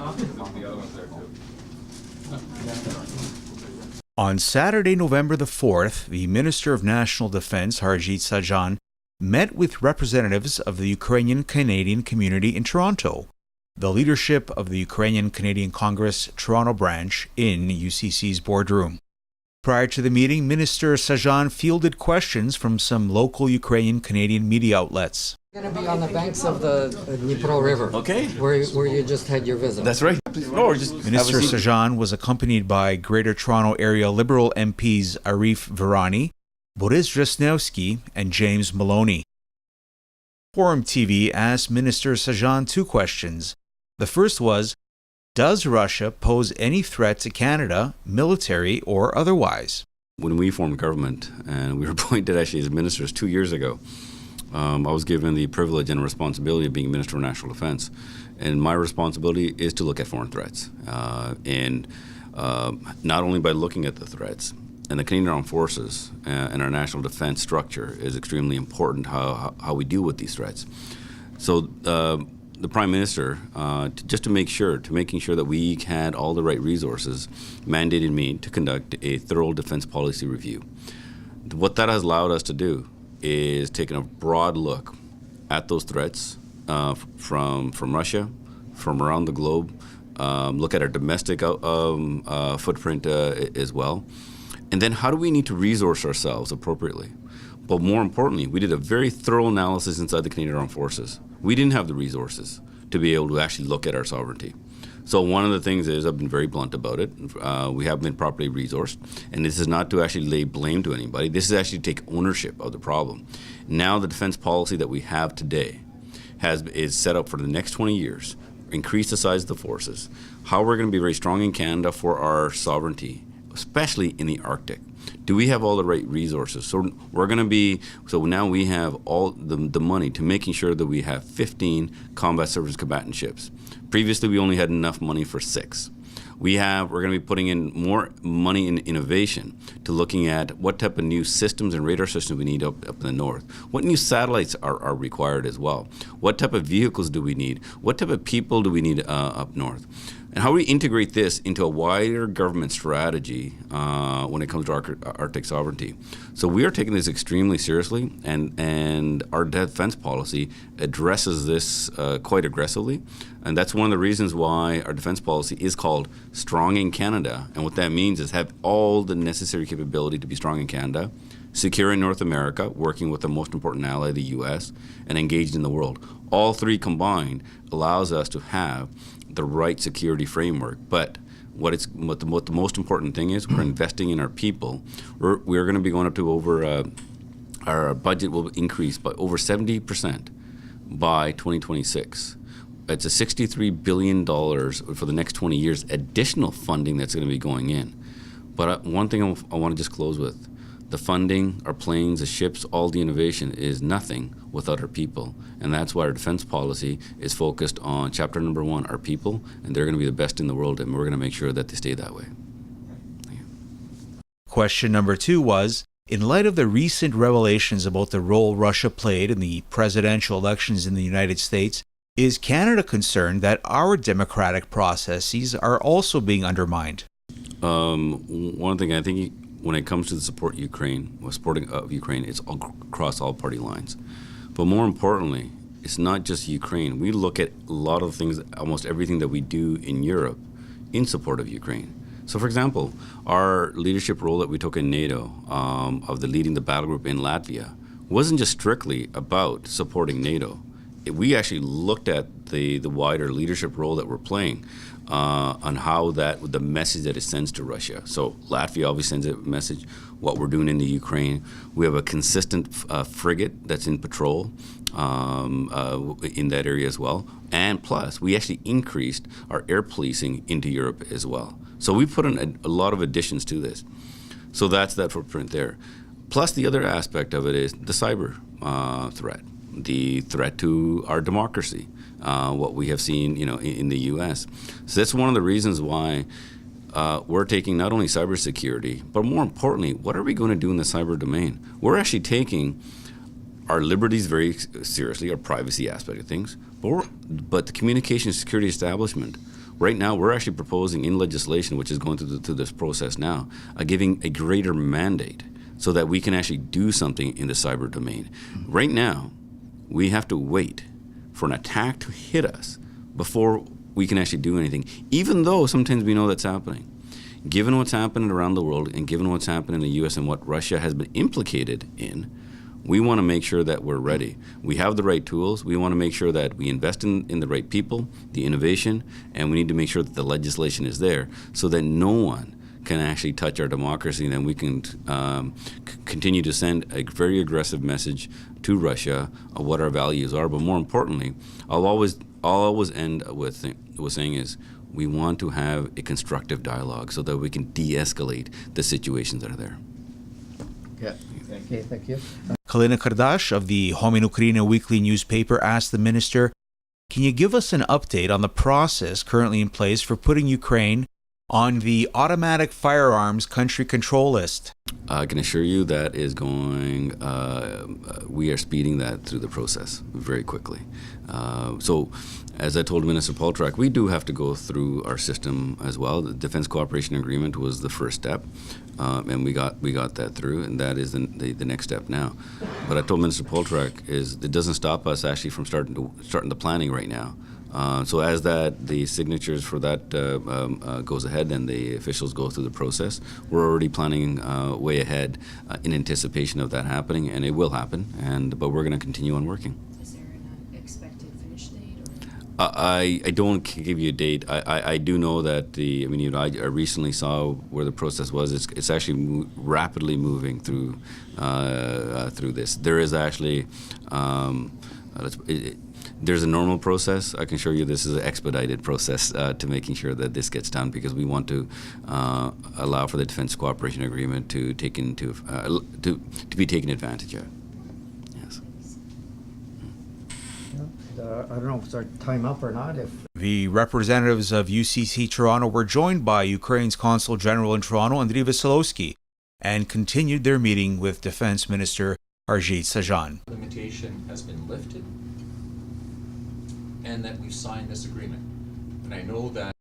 On Saturday, November the 4th, the Minister of National Defense, Harjit Sajjan, met with representatives of the Ukrainian Canadian community in Toronto, the leadership of the Ukrainian Canadian Congress Toronto branch in UCC's boardroom. Prior to the meeting, Minister Sajjan fielded questions from some local Ukrainian Canadian media outlets. We're going to be on the banks of the Dnipro River, where you just had your visit. That's right. Minister Sajjan was accompanied by Greater Toronto Area Liberal MPs Arif Virani, Boris Dresnowski, and James Maloney. Forum TV asked Minister Sajjan two questions. The first was, does Russia pose any threat to Canada, military or otherwise? When we formed government, and we were appointed actually as ministers 2 years ago, I was given the privilege and responsibility of being Minister of National Defense. And my responsibility is to look at foreign threats. And not only by looking at the threats, and the Canadian Armed Forces and our national defense structure is extremely important how we deal with these threats. So the Prime Minister, making sure that we had all the right resources, mandated me to conduct a thorough defense policy review. What that has allowed us to do is taking a broad look at those threats from Russia, from around the globe, look at our domestic footprint as well, and then how do we need to resource ourselves appropriately? But more importantly, we did a very thorough analysis inside the Canadian Armed Forces. We didn't have the resources to be able to actually look at our sovereignty. So one of the things is, I've been very blunt about it, we haven't been properly resourced, and this is not to actually lay blame to anybody, this is actually to take ownership of the problem. Now the defense policy that we have today is set up for the next 20 years, increase the size of the forces, how we're going to be very strong in Canada for our sovereignty, especially in the Arctic. Do we have all the right resources? So now we have all the money to making sure that we have 15 combat service combatant ships. Previously, we only had enough money for 6. We're going to be putting in more money in innovation to looking at what type of new systems and radar systems we need up in the north. What new satellites are required as well? What type of vehicles do we need? What type of people do we need up north? And how we integrate this into a wider government strategy when it comes to Arctic sovereignty. So we are taking this extremely seriously, and our defense policy addresses this quite aggressively. And that's one of the reasons why our defense policy is called Strong in Canada. And what that means is have all the necessary capability to be strong in Canada, secure in North America, working with the most important ally, the U.S., and engaged in the world. All three combined allows us to have the right security framework. But what the most important thing is, we're investing in our people. We're going to be going up to over, our budget will increase by over 70% by 2026. It's a $63 billion for the next 20 years additional funding that's going to be going in. But one thing I want to just close with. The funding, our planes, the ships, all the innovation is nothing without our people. And that's why our defense policy is focused on chapter number 1, our people, and they're going to be the best in the world, and we're going to make sure that they stay that way. Thank you. Question number 2 was, in light of the recent revelations about the role Russia played in the presidential elections in the United States, is Canada concerned that our democratic processes are also being undermined? One thing I think when it comes to the supporting of Ukraine, it's across all party lines. But more importantly, it's not just Ukraine. We look at a lot of things, almost everything that we do in Europe in support of Ukraine. So for example, our leadership role that we took in NATO, of leading the battle group in Latvia, wasn't just strictly about supporting NATO. We actually looked at the wider leadership role that we're playing on how the message that it sends to Russia. So Latvia obviously sends a message, what we're doing in the Ukraine. We have a consistent frigate that's in patrol in that area as well. And plus, we actually increased our air policing into Europe as well. So we put in a lot of additions to this. So that's that footprint there. Plus, the other aspect of it is the cyber threat, the threat to our democracy, what we have seen, in the U.S. So that's one of the reasons why we're taking not only cybersecurity, but more importantly, what are we going to do in the cyber domain? We're actually taking our liberties very seriously, our privacy aspect of things, but the communication security establishment, Right now, we're actually proposing in legislation, which is going through this process now, giving a greater mandate so that we can actually do something in the cyber domain. Right now, we have to wait for an attack to hit us before we can actually do anything, even though sometimes we know that's happening. Given what's happening around the world and given what's happening in the U.S. and what Russia has been implicated in, we want to make sure that we're ready. We have the right tools. We want to make sure that we invest in the right people, the innovation, and we need to make sure that the legislation is there so that no one can actually touch our democracy, and then we can continue to send a very aggressive message to Russia of what our values are. But more importantly, I'll always end with saying is we want to have a constructive dialogue so that we can de-escalate the situations that are there. Yeah. Okay, thank you. Kalina Kardash of the Homin Ukrainy weekly newspaper asked the minister, can you give us an update on the process currently in place for putting Ukraine on the automatic firearms country control list? I can assure you that is going, we are speeding that through the process very quickly. So, as I told Minister Poltrak, we do have to go through our system as well. The Defense Cooperation Agreement was the first step, and we got that through, and that is the next step now. But I told Minister Poltrak is it doesn't stop us actually from starting the planning right now. So as the signatures for that goes ahead and the officials go through the process, we're already planning way ahead in anticipation of that happening, and it will happen. But we're going to continue on working. Is there an expected finish date? I don't give you a date. I do know that I recently saw where the process was. It's actually rapidly moving through this. There is actually. There's a normal process. I can show you this is an expedited process to making sure that this gets done because we want to allow for the Defense Cooperation Agreement to be taken advantage of. Yes. I don't know if it's our time up or not. The representatives of UCC Toronto were joined by Ukraine's Consul General in Toronto, Andriy Vasilowski, and continued their meeting with Defense Minister Harjit Sajjan. Limitation has been lifted and that we've signed this agreement. And I know that